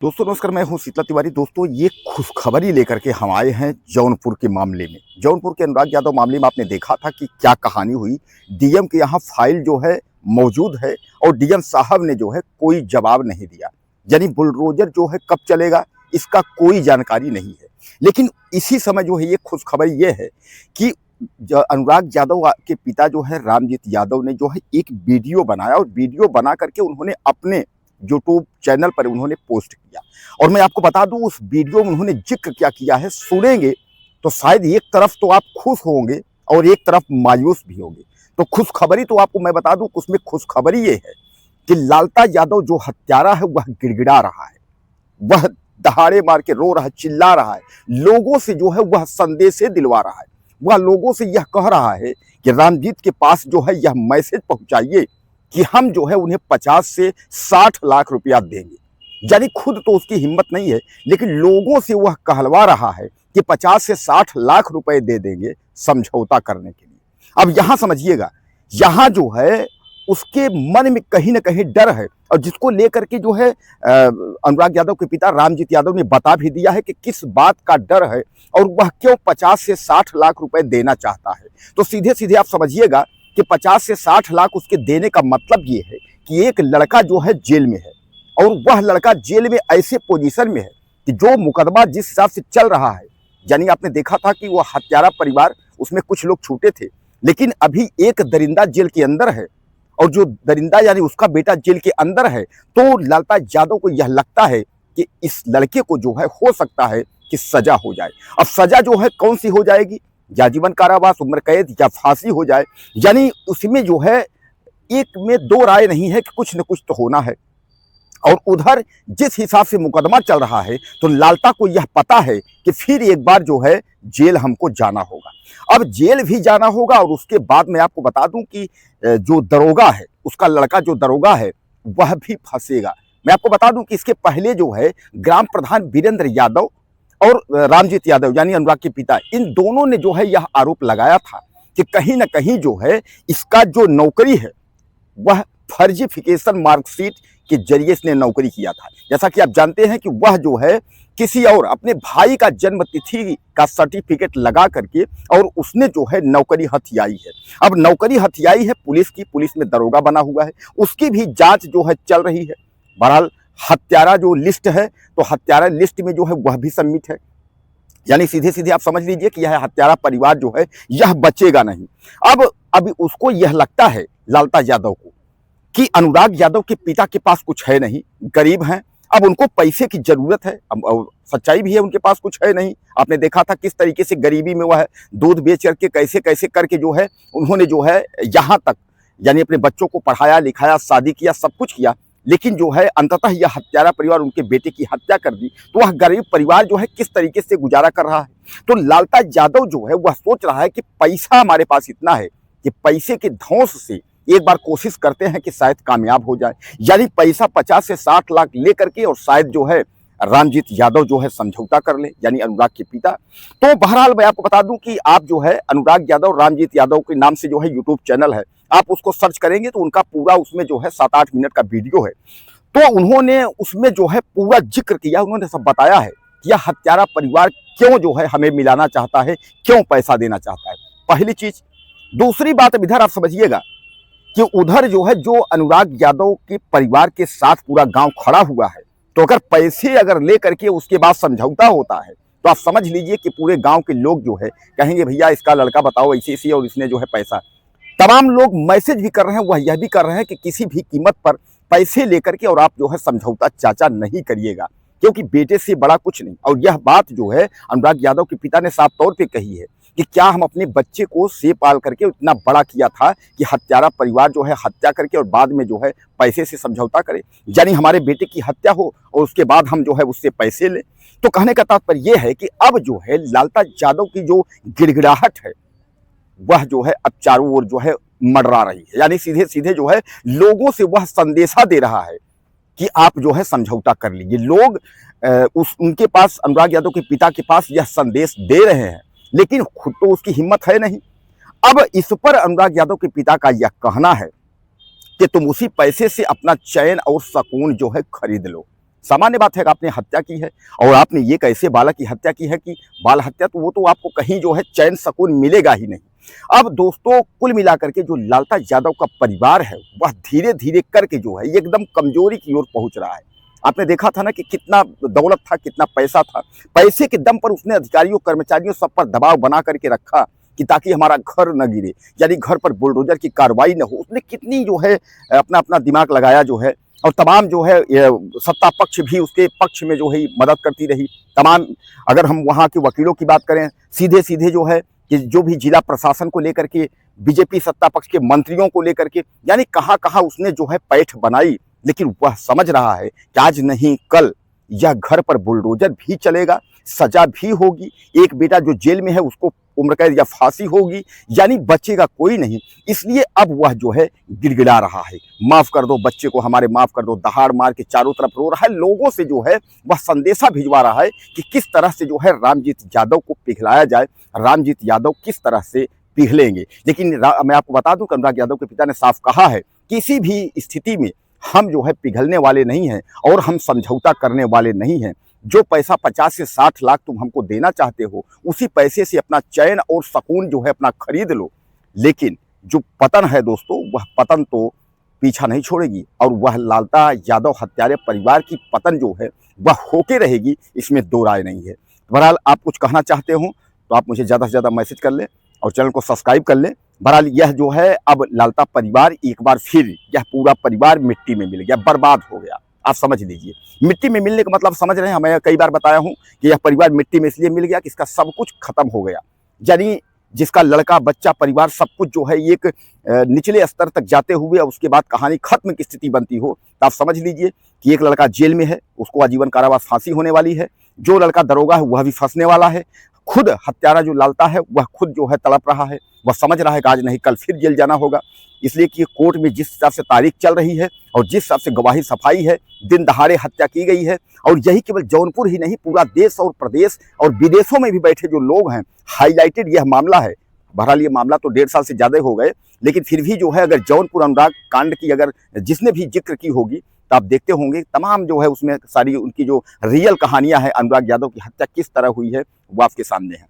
दोस्तों नमस्कार, मैं हूं शीतला तिवारी। दोस्तों ये खुशखबरी लेकर के हम आए हैं जौनपुर के मामले में। जौनपुर के अनुराग यादव मामले में आपने देखा था कि क्या कहानी हुई। डीएम के यहाँ फाइल जो है मौजूद है और डीएम साहब ने जो है कोई जवाब नहीं दिया। यानी बुलडोजर जो है कब चलेगा इसका कोई जानकारी नहीं है। लेकिन इसी समय जो है ये खुशखबरी ये है कि अनुराग यादव के पिता जो है रामजीत यादव ने जो है एक वीडियो बनाया और वीडियो बना करके उन्होंने अपने यूट्यूब चैनल पर उन्होंने पोस्ट किया। और मैं आपको बता दूं उस वीडियो में उन्होंने जिक्र क्या किया है, सुनेंगे तो शायद एक तरफ तो आप खुश होंगे और एक तरफ मायूस भी होंगे। तो खुशखबरी तो आपको मैं बता दूं, उसमें खुशखबरी ये है कि लालता यादव जो हत्यारा है वह गिड़गिड़ा रहा है, वह दहाड़े मार के रो रहा है, चिल्ला रहा है, लोगों से जो है वह संदेशे दिलवा रहा है। वह लोगों से यह कह रहा है कि रामजीत के पास जो है यह मैसेज पहुंचाइए कि हम जो है उन्हें 50 से 60 लाख रुपया देंगे। यानी खुद तो उसकी हिम्मत नहीं है, लेकिन लोगों से वह कहलवा रहा है कि 50 से 60 लाख रुपए दे देंगे समझौता करने के लिए। अब यहां समझिएगा, यहां जो है उसके मन में कहीं ना कहीं डर है, और जिसको लेकर के जो है अनुराग यादव के पिता रामजीत यादव ने बता भी दिया है कि किस बात का डर है और वह क्यों 50 से 60 लाख रुपए देना चाहता है। तो सीधे सीधे आप समझिएगा कि 50 से 60 लाख उसके देने का मतलब ये है कि एक लड़का जो है जेल में है, और वह लड़का जेल में ऐसे पोजीशन में है कि जो मुकदमा जिस हिसाब से चल रहा है, यानी आपने देखा था कि वह हत्यारा परिवार उसमें कुछ लोग छूटे थे, लेकिन अभी एक दरिंदा जेल के अंदर है और जो दरिंदा यानी उसका बेटा जेल के अंदर है। तो लालता यादव को यह लगता है कि इस लड़के को जो है हो सकता है कि सजा हो जाए। अब सजा जो है कौन सी हो जाएगी, या जीवन कारावास, उम्र कैद या फांसी हो जाए, यानी उसमें जो है एक में दो राय नहीं है कि कुछ न कुछ तो होना है। और उधर जिस हिसाब से मुकदमा चल रहा है तो लालता को यह पता है कि फिर एक बार जो है जेल हमको जाना होगा। अब जेल भी जाना होगा और उसके बाद मैं आपको बता दूं कि जो दरोगा है, उसका लड़का जो दरोगा है वह भी फंसेगा। मैं आपको बता दूं कि इसके पहले जो है ग्राम प्रधान वीरेंद्र यादव और रामजीत यादव यानी अनुराग के पिता, इन दोनों ने जो है यह आरोप लगाया था कि कहीं ना कहीं जो है इसका जो नौकरी है वह फर्जीफिकेशन मार्कशीट के जरिए इसने नौकरी किया था। जैसा कि आप जानते हैं कि वह जो है किसी और अपने भाई का जन्म तिथि का सर्टिफिकेट लगा करके और उसने जो है नौकरी हथियाई है। अब नौकरी हथियाई है पुलिस की, पुलिस में दरोगा बना हुआ है, उसकी भी जांच जो है चल रही है। बहरहाल हत्यारा जो लिस्ट है तो हत्यारा लिस्ट में जो है वह भी सम्मिट है। यानी सीधे सीधे आप समझ लीजिए कि यह हत्यारा परिवार जो है यह बचेगा नहीं। अब अभी उसको यह लगता है लालता यादव को कि अनुराग यादव के पिता के पास कुछ है नहीं, गरीब हैं, अब उनको पैसे की जरूरत है। अब सच्चाई भी है, उनके पास कुछ है नहीं। आपने देखा था किस तरीके से गरीबी में वह दूध बेच करके कैसे कैसे करके जो है उन्होंने जो है यहाँ तक यानी अपने बच्चों को पढ़ाया लिखाया, शादी किया, सब कुछ किया, लेकिन जो है अंततः यह हत्यारा परिवार उनके बेटे की हत्या कर दी। तो वह गरीब परिवार जो है किस तरीके से गुजारा कर रहा है। तो लालता यादव जो है वह सोच रहा है कि पैसा हमारे पास इतना है कि पैसे के धौंस से एक बार कोशिश करते हैं कि शायद कामयाब हो जाए। यानी पैसा 50 से 60 लाख लेकर के और शायद जो है रामजीत यादव जो है समझौता कर ले, यानी अनुराग के पिता। तो बहरहाल मैं आपको बता दूं कि आप जो है अनुराग यादव रामजीत यादव के नाम से जो है यूट्यूब चैनल है, आप उसको सर्च करेंगे तो उनका पूरा उसमें जो है 7-8 मिनट का वीडियो है। तो उन्होंने उसमें जो है पूरा जिक्र किया, उन्होंने सब बताया है कि यह हत्यारा परिवार क्यों जो है हमें मिलाना चाहता है, क्यों पैसा देना चाहता है, पहली चीज। दूसरी बात अब इधर आप समझिएगा कि उधर जो है जो अनुराग यादव के परिवार के साथ पूरा गांव खड़ा हुआ है, तो अगर पैसे अगर ले करके उसके बाद समझौता होता है तो आप समझ लीजिए कि पूरे गांव के लोग जो है कहेंगे भैया इसका लड़का बताओ ऐसे ऐसे और इसने जो है पैसा। तमाम लोग मैसेज भी कर रहे हैं, वह यह भी कर रहे हैं कि किसी भी कीमत पर पैसे लेकर के और आप जो है समझौता चाचा नहीं करिएगा, क्योंकि बेटे से बड़ा कुछ नहीं। और यह बात जो है अनुराग यादव के पिता ने साफ तौर पे कही है कि क्या हम अपने बच्चे को से पाल करके इतना बड़ा किया था कि हत्यारा परिवार जो है हत्या करके और बाद में जो है पैसे से समझौता करे, यानी हमारे बेटे की हत्या हो और उसके बाद हम जो है उससे पैसे लें। तो कहने का तात्पर्य यह है कि अब जो है लालता यादव की जो गिड़गिड़ाहट है वह जो है अब चारों ओर जो है मंडरा रही है। यानी सीधे सीधे जो है लोगों से वह संदेशा दे रहा है कि आप जो है समझौता कर लीजिए। लोग उनके पास, अनुराग यादव के पिता के पास यह संदेश दे रहे हैं, लेकिन खुद तो उसकी हिम्मत है नहीं। अब इस पर अनुराग यादव के पिता का यह कहना है कि तुम उसी पैसे से अपना चैन और सुकून जो है खरीद लो। सामान्य बात है कि आपने हत्या की है और आपने एक ऐसे बालक की हत्या की है कि बाल हत्या, तो वो तो आपको कहीं जो है चैन सुकून मिलेगा ही नहीं। अब दोस्तों कुल मिलाकर के जो लालता यादव का परिवार है वह धीरे धीरे करके जो है एकदम कमजोरी की ओर पहुंच रहा है। आपने देखा था ना कि कितना दौलत था, कितना पैसा था, पैसे के दम पर उसने अधिकारियों कर्मचारियों सब पर दबाव बना करके रखा कि ताकि हमारा घर न गिरे, यानी घर पर बुलडोजर की कार्रवाई न हो। उसने कितनी जो है अपना अपना दिमाग लगाया जो है, और तमाम जो है सत्ता पक्ष भी उसके पक्ष में जो है मदद करती रही। तमाम, अगर हम वहाँ के वकीलों की बात करें, सीधे सीधे जो है कि जो भी जिला प्रशासन को लेकर के, बीजेपी सत्ता पक्ष के मंत्रियों को लेकर के, यानी कहाँ कहाँ उसने जो है पैठ बनाई। लेकिन वह समझ रहा है कि आज नहीं कल यह घर पर बुलडोजर भी चलेगा, सजा भी होगी, एक बेटा जो जेल में है उसको उम्र कैद या फांसी होगी, यानी बचेगा कोई नहीं। इसलिए अब वह जो है गिड़गिड़ा रहा है, माफ कर दो बच्चे को, हमारे माफ कर दो, दहाड़ मार के चारों तरफ रो रहा है। लोगों से जो है वह संदेशा भिजवा रहा है कि किस तरह से जो है रामजीत यादव को पिघलाया जाए, रामजीत यादव किस तरह से पिघलेंगे। लेकिन मैं आपको बता दूं, अनुराग यादव के पिता ने साफ कहा है, किसी भी स्थिति में हम जो है पिघलने वाले नहीं हैं और हम समझौता करने वाले नहीं हैं। जो पैसा 50 से 60 लाख तुम हमको देना चाहते हो, उसी पैसे से अपना चैन और सुकून जो है अपना खरीद लो। लेकिन जो पतन है दोस्तों, वह पतन तो पीछा नहीं छोड़ेगी और वह लालता यादव हत्यारे परिवार की पतन जो है वह होके रहेगी, इसमें दो राय नहीं है। बहरहाल आप कुछ कहना चाहते हो तो आप मुझे ज़्यादा से ज़्यादा मैसेज कर लें और चैनल को सब्सक्राइब कर लें। बहरहाल यह जो है अब लालता परिवार एक बार फिर, यह पूरा परिवार मिट्टी में मिल गया, बर्बाद हो गया। आप समझ लीजिए, मिट्टी में मिलने का मतलब समझ रहे हैं। मैं कई बार बताया हूं कि यह परिवार मिट्टी में इसलिए मिल गया कि इसका सब कुछ खत्म हो गया, यानी जिसका लड़का बच्चा परिवार सब कुछ जो है एक निचले स्तर तक जाते हुए और उसके बाद कहानी खत्म की स्थिति बनती हो, तो आप समझ लीजिए कि एक लड़का जेल में है, उसको आजीवन कारावास फांसी होने वाली है। जो लड़का दरोगा है वह भी फंसने वाला है। खुद हत्यारा जो लालता है वह खुद जो है तड़प रहा है, वह समझ रहा है कि आज नहीं कल फिर जेल जाना होगा। इसलिए कि कोर्ट में जिस हिसाब से तारीख चल रही है और जिस हिसाब से गवाही सफाई है, दिन दहाड़े हत्या की गई है, और यही केवल जौनपुर ही नहीं पूरा देश और प्रदेश और विदेशों में भी बैठे जो लोग हैं, हाईलाइटेड यह मामला है। बहरहाल ये मामला तो 1.5 साल से ज़्यादा हो गए, लेकिन फिर भी जो है अगर जौनपुर अनुराग कांड की अगर जिसने भी जिक्र की होगी तो आप देखते होंगे तमाम जो है उसमें सारी उनकी जो रियल कहानियां हैं, अनुराग यादव की हत्या किस तरह हुई है, वो आपके सामने है।